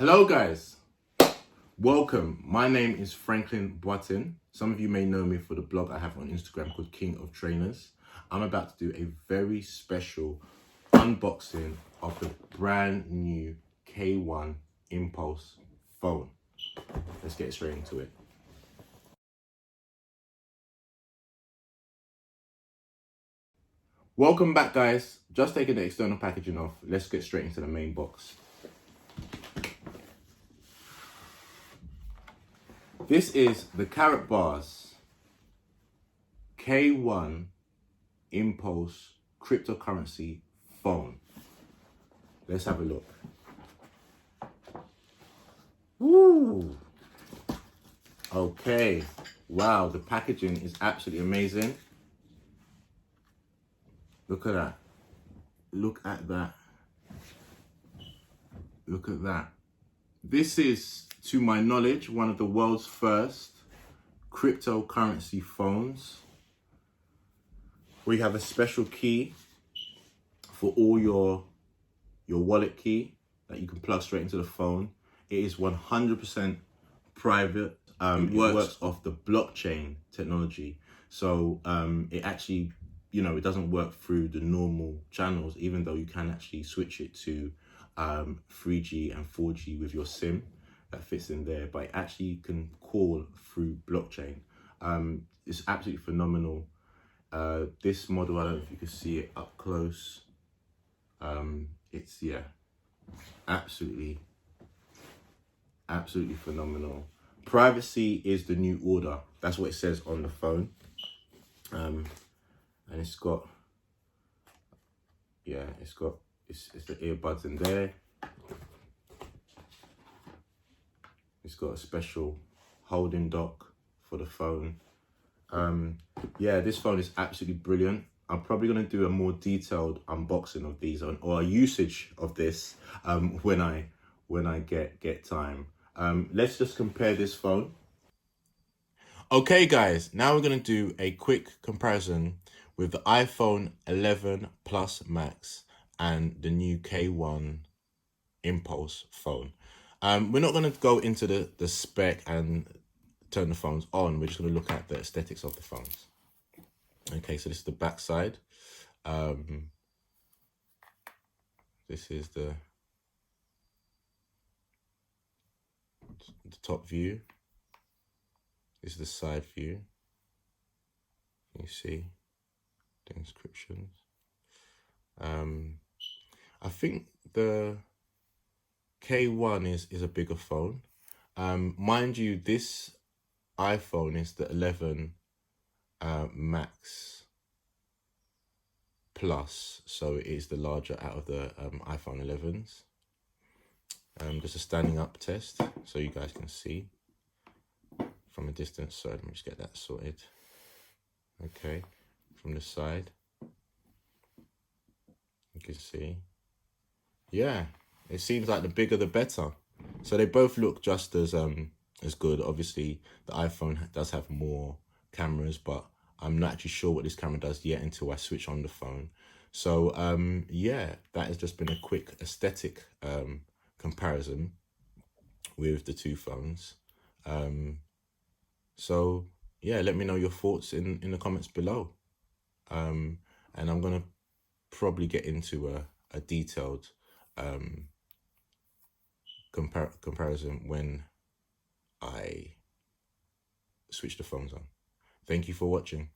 Hello guys, welcome. My name is Franklin Boatin. Some of you may know me for the blog I have on Instagram called King of Trainers. I'm about to do a very special unboxing of the brand new K1 Impulse phone. Let's get straight into it. Welcome back guys. Just taking the external packaging off. Let's get straight into the main box. This is the Karatbars K1 Impulse cryptocurrency phone. Let's have a look. Woo! Okay. Wow, the packaging is absolutely amazing. Look at that. Look at that. Look at that. This is, to my knowledge, one of the world's first cryptocurrency phones. We have a special key for all your wallet key that you can plug straight into the phone. It is 100% private. It works off the blockchain technology. So it actually, it doesn't work through the normal channels, even though you can actually switch it to 3G and 4G with your SIM that fits in there, but it actually can call through blockchain. It's absolutely phenomenal. This model, I don't know if you can see it up close. It's absolutely phenomenal. Privacy is the new order. That's what it says on the phone. And it's got it's the earbuds in there. It's got a special holding dock for the phone. This phone is absolutely brilliant. I'm probably going to do a more detailed unboxing of these or a usage of this when I get time. Let's just compare this phone. Okay guys, now we're going to do a quick comparison with the iPhone 11 Plus Max and the new K1 Impulse phone. We're not going to go into the spec and turn the phones on. We're just going to look at the aesthetics of the phones. Okay, so this is the back side. This is the top view. This is the side view. You see the inscriptions. I think the K1 is a bigger phone. Mind you, this iPhone is the 11 Max Plus, so it is the larger out of the iPhone 11s. Just a standing up test so you guys can see from a distance. So let me just get that sorted. Okay, from the side you can see, it seems like the bigger the better. So they both look just as good. Obviously the iPhone does have more cameras, but I'm not actually sure what this camera does yet until I switch on the phone. So that has just been a quick aesthetic comparison with the two phones. So let me know your thoughts in the comments below. And I'm gonna probably get into a detailed comparison when I switch the phones on. Thank you for watching.